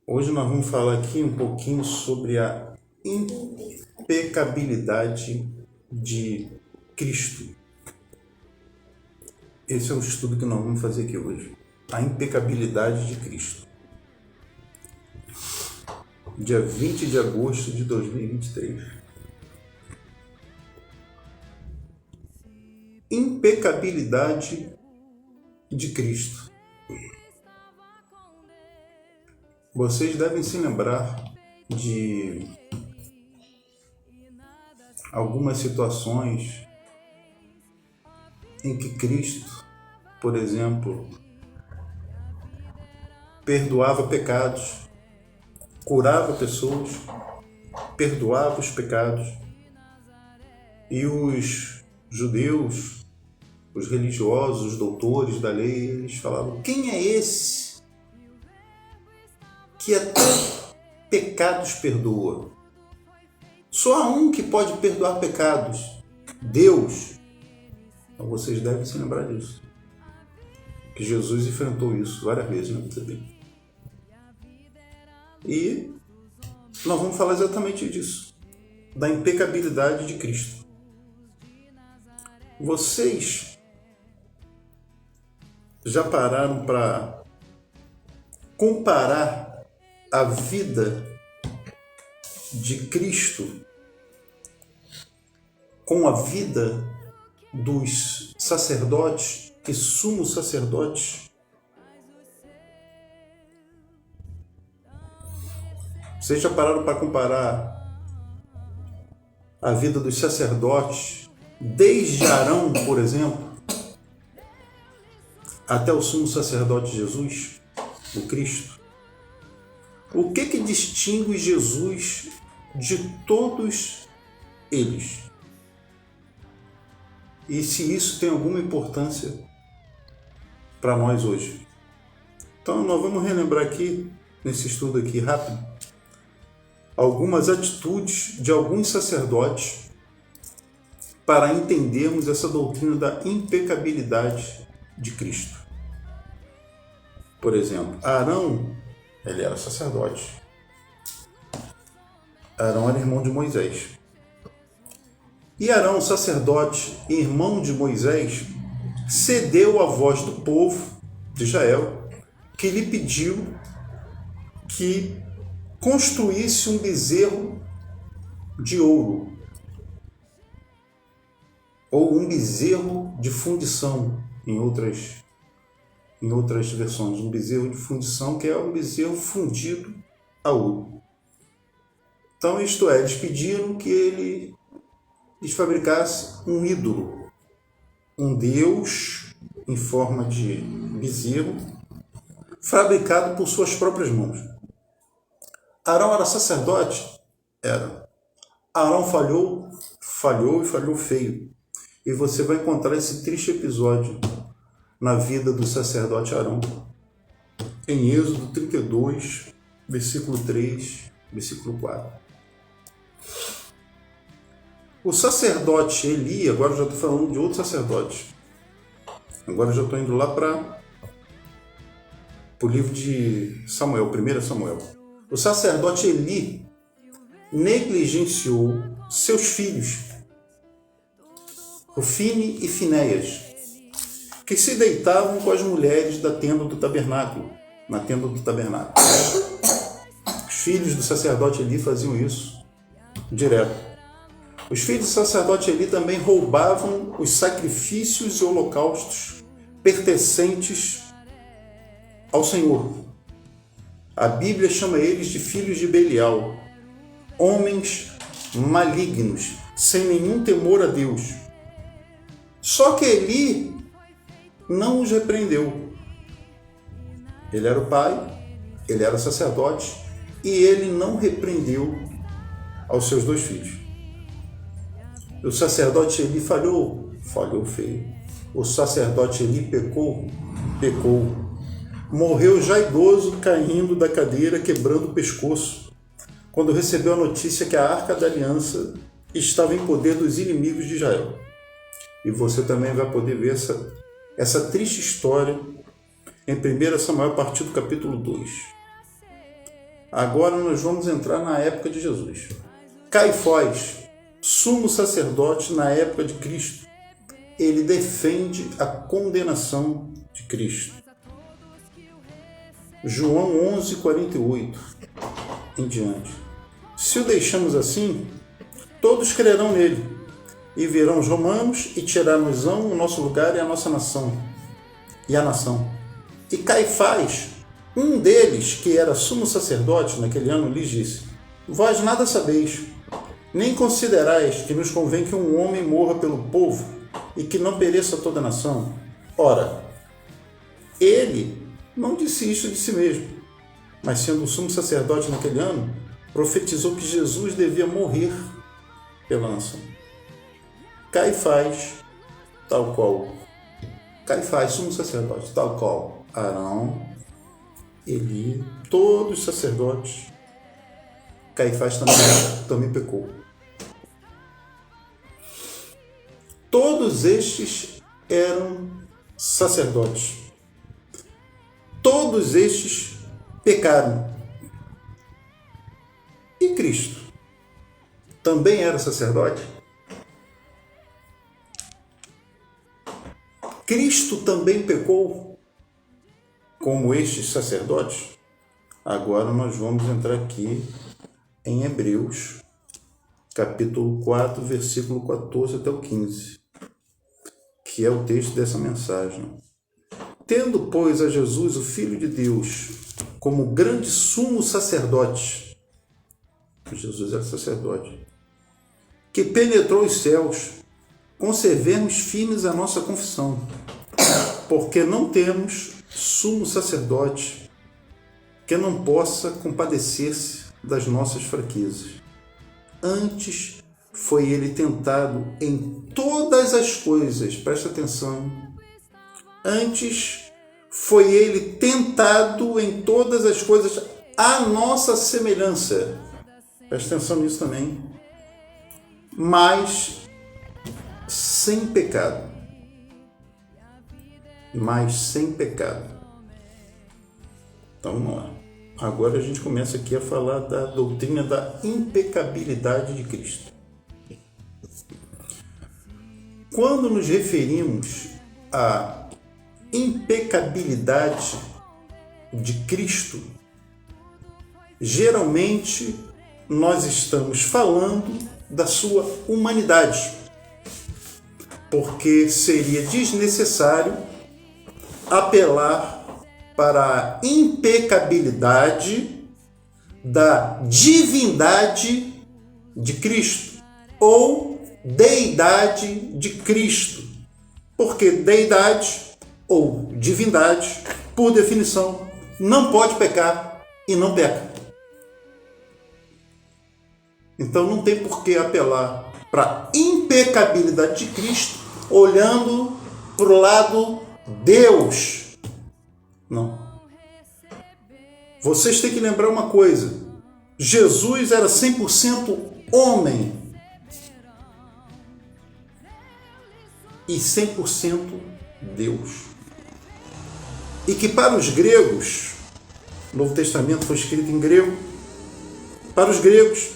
Hoje nós vamos falar aqui um pouquinho sobre a impecabilidade de Cristo. Esse é o estudo que nós vamos fazer aqui hoje. A impecabilidade de Cristo. Dia 20 de agosto de 2023. Impecabilidade de Cristo. Vocês devem se lembrar de algumas situações em que Cristo, por exemplo, perdoava pecados, curava pessoas, perdoava os pecados, e os judeus, os religiosos, os doutores da lei, eles falavam: quem é esse que até pecados perdoa? Só há um que pode perdoar pecados: Deus. Então vocês devem se lembrar disso, que Jesus enfrentou isso várias vezes na vida dele. E nós vamos falar exatamente disso, da impecabilidade de Cristo. Vocês já pararam para comparar a vida de Cristo com a vida dos sacerdotes e sumos sacerdotes? Vocês já pararam para comparar a vida dos sacerdotes, desde Arão, por exemplo, até o sumo sacerdote Jesus, o Cristo? O que distingue Jesus de todos eles? E se isso tem alguma importância para nós hoje? Então nós vamos relembrar aqui, nesse estudo aqui rápido, algumas atitudes de alguns sacerdotes para entendermos essa doutrina da impecabilidade de Cristo. Por exemplo, Arão, ele era sacerdote. Arão era irmão de Moisés. E Arão, sacerdote e irmão de Moisés, cedeu à voz do povo de Israel, que lhe pediu que construísse um bezerro de ouro, ou um bezerro de fundição, em outras versões, um bezerro de fundição, que é um bezerro fundido a ouro. Então, isto é, eles pediram que ele lhes fabricasse um ídolo, um deus em forma de bezerro, fabricado por suas próprias mãos. Arão era sacerdote? Era. Arão falhou e falhou feio. E você vai encontrar esse triste episódio na vida do sacerdote Arão, em Êxodo 32, versículo 3, versículo 4. O sacerdote Eli, agora eu já estou falando de outro sacerdote. Agora eu já estou indo lá para o livro de Samuel, 1 Samuel. O sacerdote Eli negligenciou seus filhos, Ofni e Finéias, que se deitavam com as mulheres da tenda do tabernáculo, na tenda do tabernáculo. Os filhos do sacerdote Eli faziam isso direto. Os filhos do sacerdote Eli também roubavam os sacrifícios e holocaustos pertencentes ao Senhor. A Bíblia chama eles de filhos de Belial, homens malignos, sem nenhum temor a Deus. Só que Eli não os repreendeu. Ele era o pai, ele era sacerdote, e ele não repreendeu aos seus dois filhos. O sacerdote Eli falhou feio. O sacerdote Eli pecou. Morreu já idoso, caindo da cadeira, quebrando o pescoço, quando recebeu a notícia que a Arca da Aliança estava em poder dos inimigos de Israel. E você também vai poder ver essa triste história em 1 Samuel, a partir do capítulo 2. Agora nós vamos entrar na época de Jesus. Caifás, sumo sacerdote na época de Cristo, ele defende a condenação de Cristo. João 11, 48 em diante. Se o deixamos assim, todos crerão nele, e virão os romanos e tirarão o nosso lugar e a nossa nação. E a nação. E Caifás, um deles, que era sumo sacerdote naquele ano, lhes disse: vós nada sabeis, nem considerais que nos convém que um homem morra pelo povo e que não pereça toda a nação. Ora, ele não disse isso de si mesmo, mas sendo o sumo sacerdote naquele ano, profetizou que Jesus devia morrer pela nação. Caifás, sumo sacerdote, tal qual Arão, Eli, todos os sacerdotes, Caifás também pecou. Todos estes eram sacerdotes. Todos estes pecaram. E Cristo também era sacerdote? Cristo também pecou como estes sacerdotes? Agora nós vamos entrar aqui em Hebreus, capítulo 4, versículo 14 até o 15, que é o texto dessa mensagem. Tendo, pois, a Jesus, o Filho de Deus, como grande sumo sacerdote, Jesus era sacerdote, que penetrou os céus, conservemos firmes a nossa confissão, porque não temos sumo sacerdote que não possa compadecer-se das nossas fraquezas. Antes foi ele tentado em todas as coisas, presta atenção, antes foi ele tentado em todas as coisas à nossa semelhança, presta atenção nisso também, mas sem pecado. Então vamos lá. Agora a gente começa aqui a falar da doutrina da impecabilidade de Cristo. Quando nos referimos à impecabilidade de Cristo, geralmente nós estamos falando da sua humanidade, porque seria desnecessário apelar para a impecabilidade da divindade de Cristo ou deidade de Cristo, porque deidade ou divindade, por definição, não pode pecar e não peca. Então não tem por que apelar para a impecabilidade de Cristo olhando para o lado Deus. Não. Vocês têm que lembrar uma coisa. Jesus era 100% homem e 100% Deus. E que para os gregos, o Novo Testamento foi escrito em grego, para os gregos,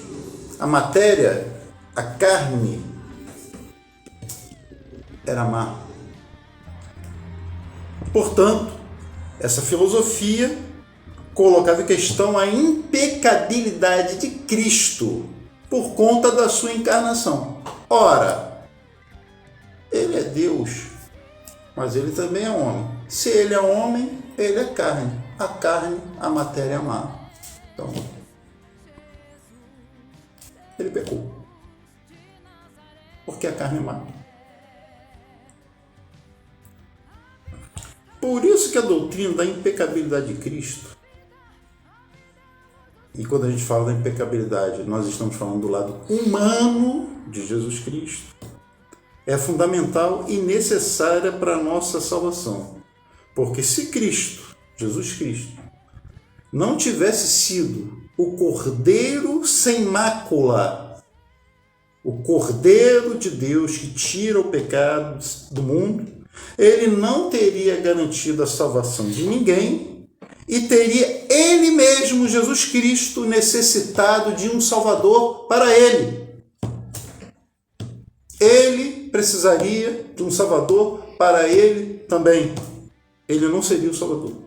a matéria, a carne, era má. Portanto, essa filosofia colocava em questão a impecabilidade de Cristo por conta da sua encarnação. Ora, ele é Deus, mas ele também é homem. Se ele é homem, ele é carne. A carne, a matéria é má. Então, ele pecou. Porque a carne é má. Por isso que a doutrina da impecabilidade de Cristo, e quando a gente fala da impecabilidade, nós estamos falando do lado humano de Jesus Cristo, é fundamental e necessária para a nossa salvação. Porque se Cristo, Jesus Cristo, não tivesse sido o Cordeiro sem mácula, o Cordeiro de Deus que tira o pecado do mundo, ele não teria garantido a salvação de ninguém e teria ele mesmo, Jesus Cristo, necessitado de um Salvador para ele. Ele precisaria de um Salvador para ele também. Ele não seria o Salvador.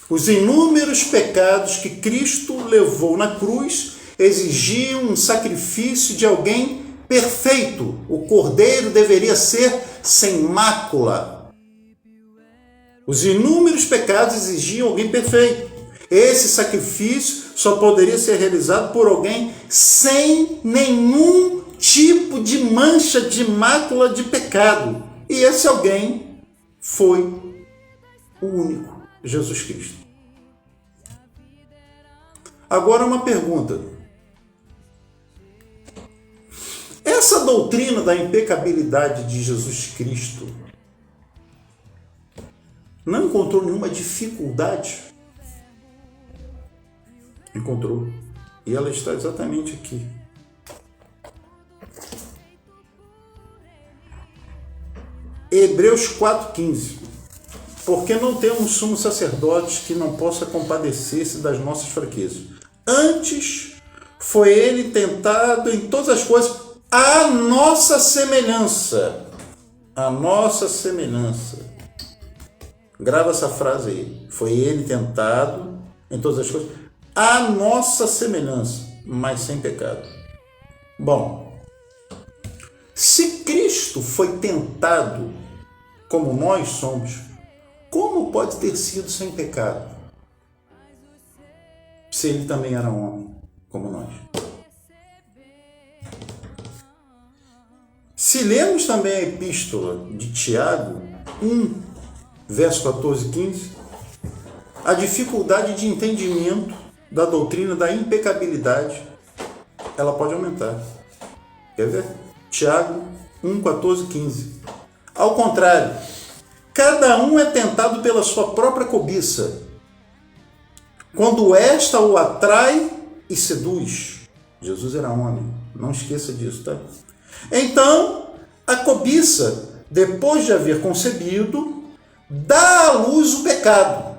Os inúmeros pecados que Cristo levou na cruz exigiam um sacrifício de alguém perfeito. O cordeiro deveria ser sem mácula. Os inúmeros pecados exigiam alguém perfeito. Esse sacrifício só poderia ser realizado por alguém sem nenhum tipo de mancha, de mácula de pecado. E esse alguém foi o único, Jesus Cristo. Agora uma pergunta. Essa doutrina da impecabilidade de Jesus Cristo não encontrou nenhuma dificuldade? Encontrou. E ela está exatamente aqui. Hebreus 4,15. Porque não temos sumo sacerdote que não possa compadecer-se das nossas fraquezas. Antes, foi ele tentado em todas as coisas à nossa semelhança. A nossa semelhança. Grava essa frase aí. Foi ele tentado em todas as coisas à nossa semelhança, mas sem pecado. Bom, se Cristo foi tentado como nós somos, como pode ter sido sem pecado? Se ele também era homem, como nós. Se lemos também a epístola de Tiago 1, verso 14 e 15, a dificuldade de entendimento da doutrina da impecabilidade, ela pode aumentar. Quer ver? Tiago 1, 14 e 15. Ao contrário, cada um é tentado pela sua própria cobiça, quando esta o atrai e seduz. Jesus era homem, não esqueça disso, tá? Então, a cobiça, depois de haver concebido, dá à luz o pecado.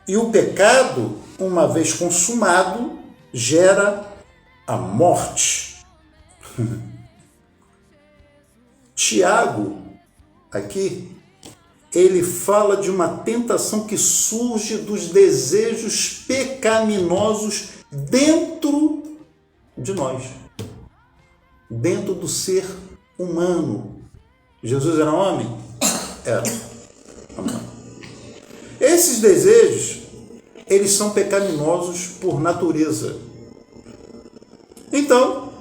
E o pecado, uma vez consumado, gera a morte. Tiago, aqui, ele fala de uma tentação que surge dos desejos pecaminosos dentro de nós, dentro do ser humano. Jesus era homem? Era. Esses desejos, eles são pecaminosos por natureza. Então,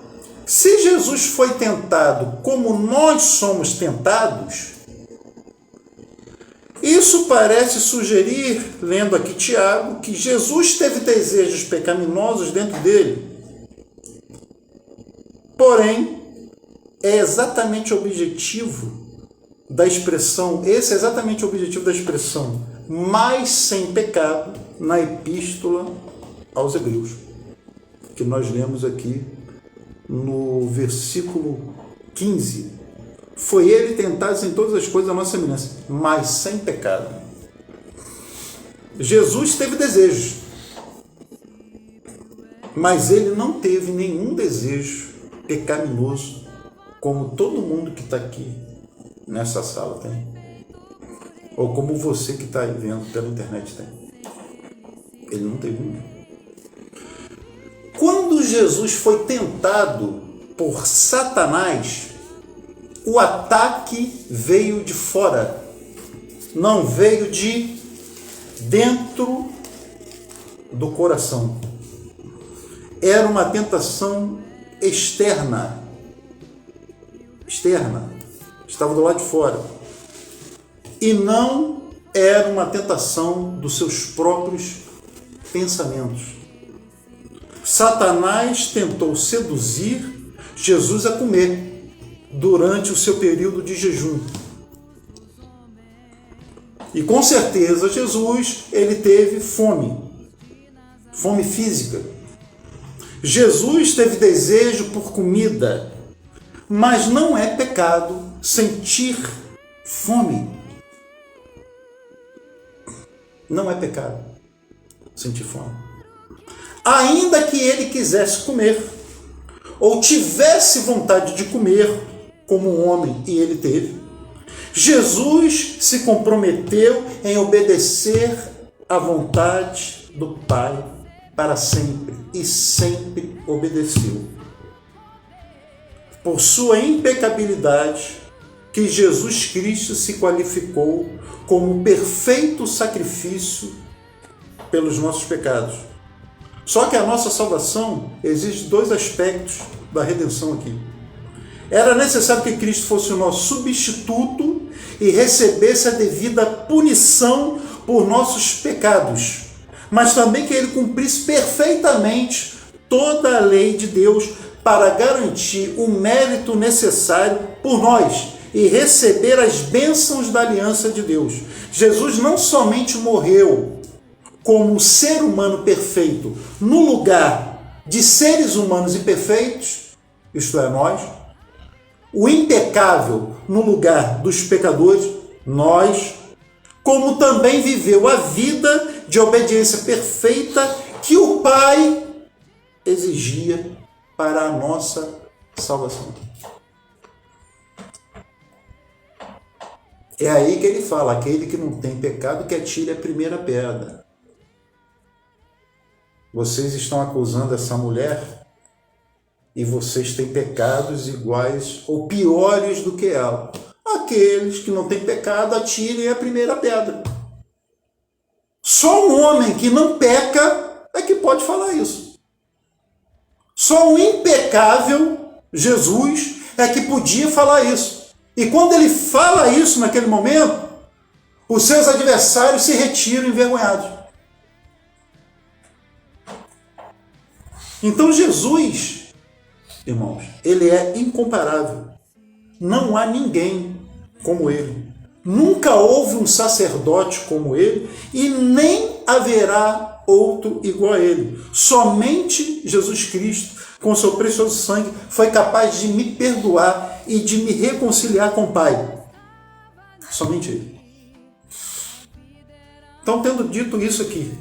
se Jesus foi tentado como nós somos tentados, isso parece sugerir, lendo aqui Tiago, que Jesus teve desejos pecaminosos dentro dele. Porém, é exatamente o objetivo da expressão, esse é exatamente o objetivo da expressão, mas sem pecado, na epístola aos Hebreus, que nós lemos aqui no versículo 15. Foi ele tentado em todas as coisas a nossa semelhança, mas sem pecado. Jesus teve desejos, mas ele não teve nenhum desejo pecaminoso, como todo mundo que está aqui nessa sala tem, ou como você que está aí vendo pela internet tem. Ele não teve nenhum. Quando Jesus foi tentado por Satanás, o ataque veio de fora, não veio de dentro do coração. Era uma tentação externa, estava do lado de fora. E não era uma tentação dos seus próprios pensamentos. Satanás tentou seduzir Jesus a comer durante o seu período de jejum. E com certeza Jesus, ele teve fome física. Jesus teve desejo por comida, mas não é pecado sentir fome. Não é pecado sentir fome. Ainda que ele quisesse comer, ou tivesse vontade de comer, como um homem, e ele teve, Jesus se comprometeu em obedecer à vontade do Pai para sempre, e sempre obedeceu. Por sua impecabilidade, que Jesus Cristo se qualificou como perfeito sacrifício pelos nossos pecados. Só que a nossa salvação exige dois aspectos da redenção aqui. Era necessário que Cristo fosse o nosso substituto e recebesse a devida punição por nossos pecados, mas também que ele cumprisse perfeitamente toda a lei de Deus para garantir o mérito necessário por nós e receber as bênçãos da aliança de Deus. Jesus não somente morreu como ser humano perfeito no lugar de seres humanos imperfeitos, isto é, nós, o impecável no lugar dos pecadores, nós, como também viveu a vida de obediência perfeita que o Pai exigia para a nossa salvação. É aí que ele fala, aquele que não tem pecado que atire a primeira pedra. Vocês estão acusando essa mulher e vocês têm pecados iguais ou piores do que ela. Aqueles que não têm pecado atirem a primeira pedra. Só um homem que não peca é que pode falar isso. Só um impecável, Jesus, é que podia falar isso. E quando ele fala isso naquele momento, os seus adversários se retiram envergonhados. Então Jesus, irmãos, ele é incomparável. Não há ninguém como ele. Nunca houve um sacerdote como ele e nem haverá outro igual a ele. Somente Jesus Cristo, com seu precioso sangue, foi capaz de me perdoar e de me reconciliar com o Pai. Somente ele. Então, tendo dito isso aqui,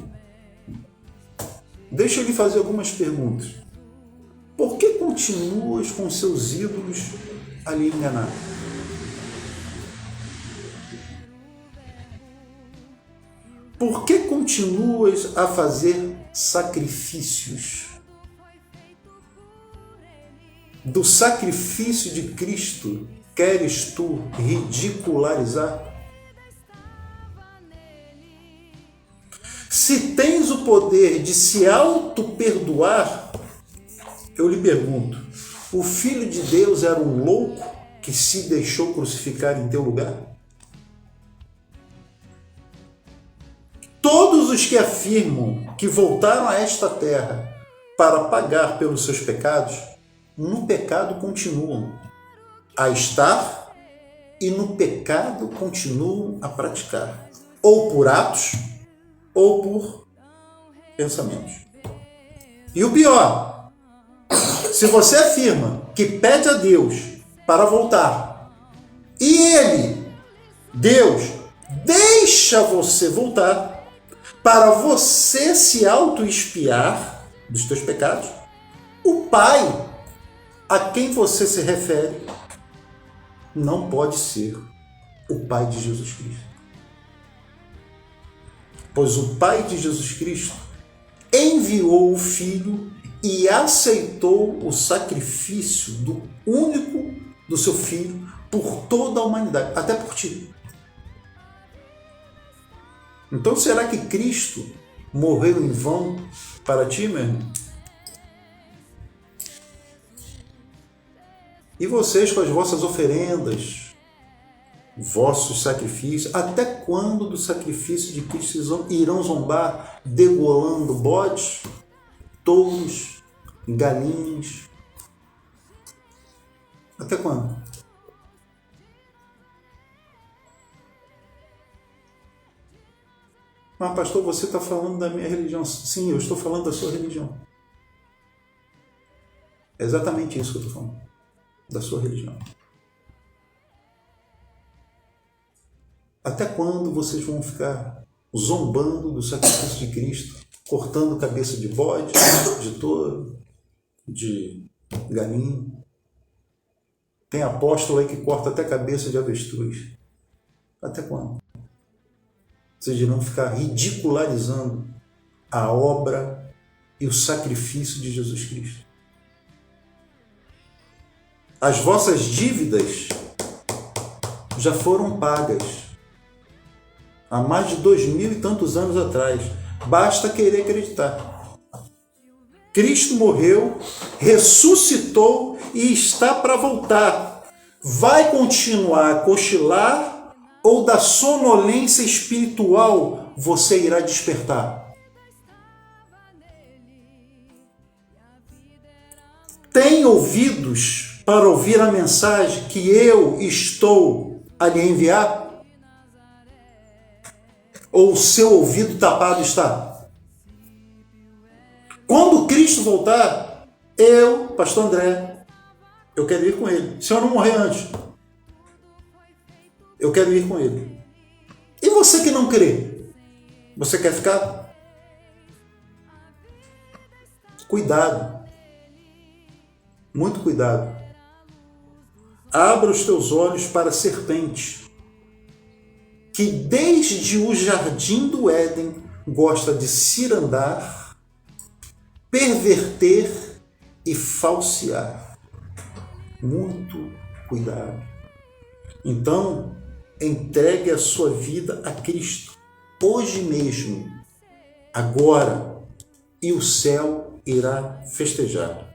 deixa eu lhe fazer algumas perguntas. Por que continuas com seus ídolos a lhe enganar? Por que continuas a fazer sacrifícios? Do sacrifício de Cristo, queres tu ridicularizar? Se tens o poder de se auto-perdoar, eu lhe pergunto, o Filho de Deus era um louco que se deixou crucificar em teu lugar? Todos os que afirmam que voltaram a esta terra para pagar pelos seus pecados, no pecado continuam a estar e no pecado continuam a praticar, ou por atos ou por pensamentos. E o pior, se você afirma que pede a Deus para voltar e Ele, Deus, deixa você voltar para você se auto-expiar dos teus pecados, o Pai a quem você se refere não pode ser o Pai de Jesus Cristo. Pois o Pai de Jesus Cristo enviou o Filho e aceitou o sacrifício do único do seu Filho por toda a humanidade, até por ti. Então será que Cristo morreu em vão para ti, meu irmão? E vocês com as vossas oferendas, vossos sacrifícios, até quando do sacrifício de Cristo irão zombar, degolando bodes, touros, galinhas? Até quando? Mas pastor, você está falando da minha religião. Sim, eu estou falando da sua religião. É exatamente isso que eu estou falando. Da sua religião. Até quando vocês vão ficar zombando do sacrifício de Cristo, cortando cabeça de bode, de touro, de galinha. Tem apóstolo aí que corta até cabeça de avestruz. Até quando? Vocês irão ficar ridicularizando a obra e o sacrifício de Jesus Cristo. As vossas dívidas já foram pagas há mais de 2000 e tantos anos atrás. Basta querer acreditar. Cristo morreu, ressuscitou e está para voltar. Vai continuar a cochilar ou da sonolência espiritual você irá despertar? Tem ouvidos para ouvir a mensagem que eu estou a lhe enviar? Ou o seu ouvido tapado está? Quando Cristo voltar, eu, pastor André, eu quero ir com ele. Se eu não morrer antes, eu quero ir com ele. E você que não crê, você quer ficar? Cuidado. Muito cuidado. Abra os teus olhos para a serpente, que desde o jardim do Éden gosta de cirandar, perverter e falsear. Muito cuidado. Então, entregue a sua vida a Cristo, hoje mesmo, agora, e o céu irá festejar.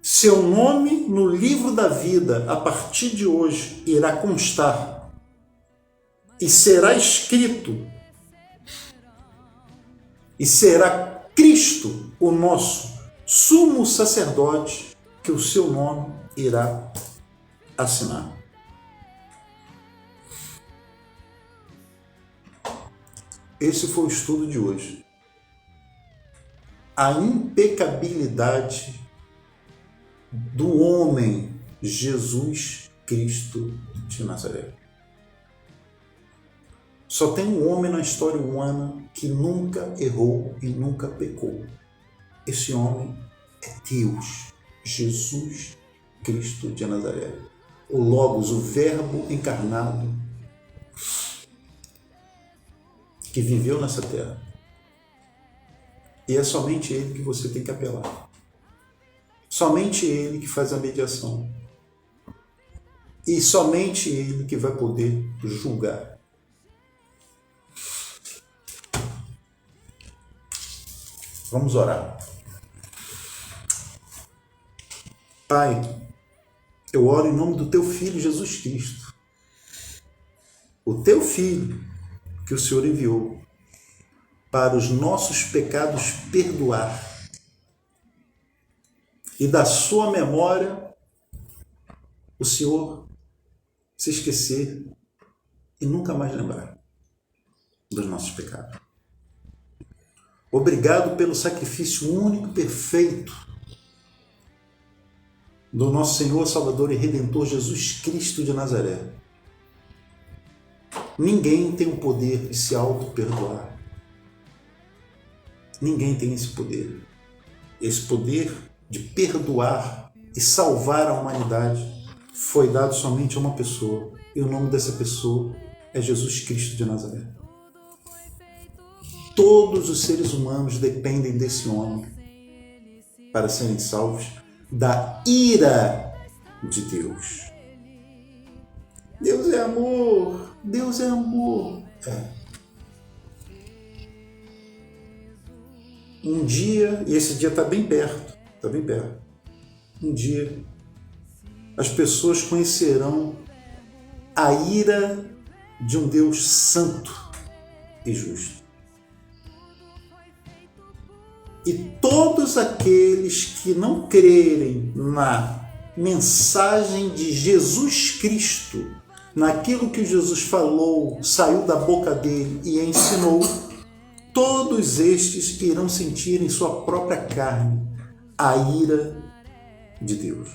Seu nome no livro da vida, a partir de hoje, irá constar e será escrito, e será Cristo, o nosso sumo sacerdote, que o seu nome irá assinar. Esse foi o estudo de hoje. A impecabilidade do homem Jesus Cristo de Nazaré. Só tem um homem na história humana que nunca errou e nunca pecou. Esse homem é Deus, Jesus Cristo de Nazaré. O Logos, o Verbo encarnado, que viveu nessa terra. E é somente Ele que você tem que apelar. Somente Ele que faz a mediação. E somente Ele que vai poder julgar. Vamos orar. Pai, eu oro em nome do Teu Filho Jesus Cristo. O Teu Filho que o Senhor enviou para os nossos pecados perdoar e da sua memória o Senhor se esquecer e nunca mais lembrar dos nossos pecados. Obrigado pelo sacrifício único e perfeito do nosso Senhor, Salvador e Redentor Jesus Cristo de Nazaré. Ninguém tem o poder de se auto-perdoar. Ninguém tem esse poder. Esse poder de perdoar e salvar a humanidade foi dado somente a uma pessoa. E o nome dessa pessoa é Jesus Cristo de Nazaré. Todos os seres humanos dependem desse homem para serem salvos da ira de Deus. Deus é amor. Deus é amor. Um dia, e esse dia está bem perto, um dia as pessoas conhecerão a ira de um Deus santo e justo. E todos aqueles que não crerem na mensagem de Jesus Cristo, naquilo que Jesus falou, saiu da boca dele e ensinou, todos estes irão sentir em sua própria carne a ira de Deus.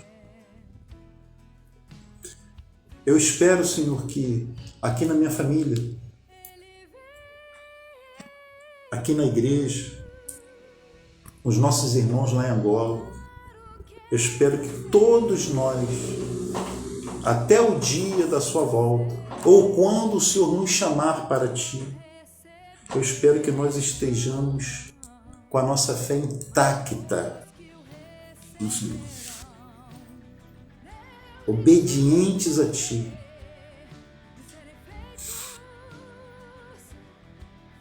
Eu espero, Senhor, que aqui na minha família aqui na igreja, os nossos irmãos lá em Angola. Eu espero que todos nós, até o dia da sua volta, ou quando o Senhor nos chamar para Ti, eu espero que nós estejamos com a nossa fé intacta no Senhor, obedientes a Ti.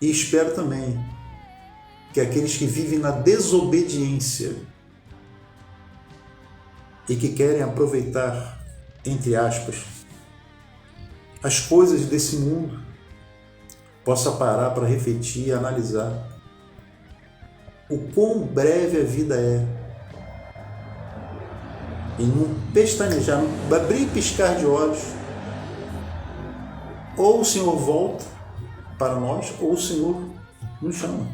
E espero também que aqueles que vivem na desobediência e que querem aproveitar, entre aspas, as coisas desse mundo, possa parar para refletir e analisar o quão breve a vida é. E não pestanejar, não abrir e piscar de olhos, ou o Senhor volta para nós, ou o Senhor nos chama.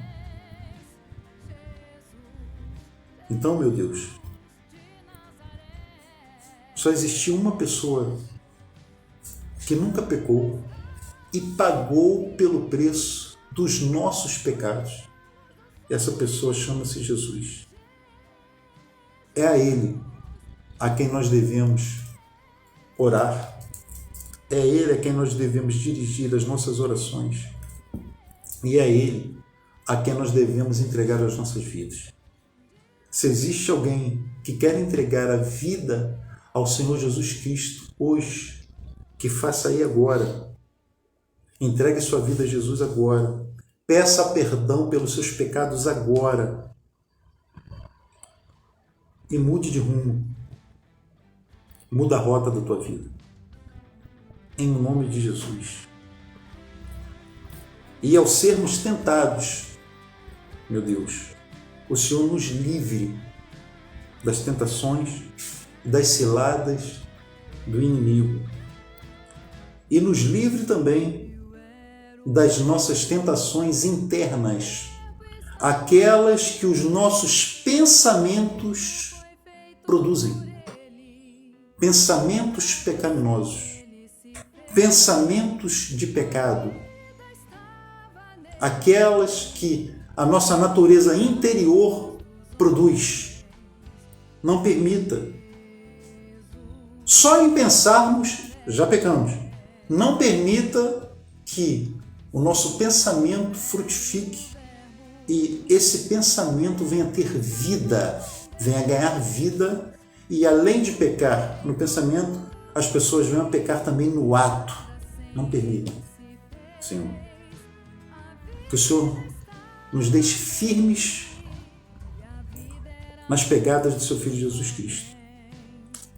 Então, meu Deus, só existiu uma pessoa que nunca pecou e pagou pelo preço dos nossos pecados. Essa pessoa chama-se Jesus. É a Ele a quem nós devemos orar. É a Ele a quem nós devemos dirigir as nossas orações. E é a Ele a quem nós devemos entregar as nossas vidas. Se existe alguém que quer entregar a vida ao Senhor Jesus Cristo hoje, que faça aí agora. Entregue sua vida a Jesus agora. Peça perdão pelos seus pecados agora. E mude de rumo. Muda a rota da tua vida. Em nome de Jesus. E ao sermos tentados, meu Deus, o Senhor nos livre das tentações, das ciladas do inimigo. E nos livre também das nossas tentações internas, aquelas que os nossos pensamentos produzem. Pensamentos pecaminosos, pensamentos de pecado, aquelas que a nossa natureza interior produz. Não permita. Só em pensarmos, já pecamos. Não permita que o nosso pensamento frutifique e esse pensamento venha ter vida, venha ganhar vida e, além de pecar no pensamento, as pessoas venham a pecar também no ato. Não permita, Senhor. Que o Senhor nos deixe firmes nas pegadas do Seu Filho Jesus Cristo.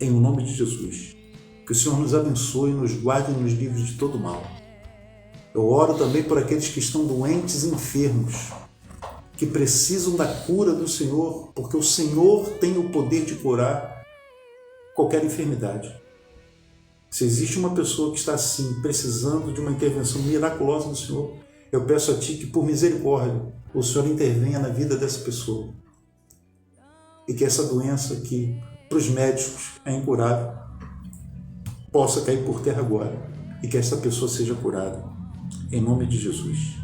Em nome de Jesus. Que o Senhor nos abençoe, nos guarde e nos livre de todo mal. Eu oro também por aqueles que estão doentes e enfermos, que precisam da cura do Senhor, porque o Senhor tem o poder de curar qualquer enfermidade. Se existe uma pessoa que está assim, precisando de uma intervenção miraculosa do Senhor, eu peço a Ti que, por misericórdia, o Senhor intervenha na vida dessa pessoa. E que essa doença que, para os médicos, é incurável, possa cair por terra agora. E que essa pessoa seja curada. Em nome de Jesus.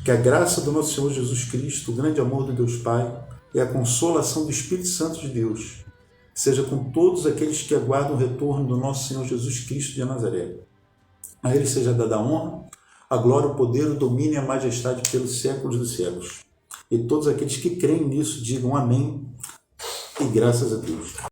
Que a graça do nosso Senhor Jesus Cristo, o grande amor do Deus Pai e a consolação do Espírito Santo de Deus seja com todos aqueles que aguardam o retorno do nosso Senhor Jesus Cristo de Nazaré. A Ele seja dada a honra, a glória, o poder, o domínio e a majestade pelos séculos dos séculos. E todos aqueles que creem nisso digam amém e graças a Deus.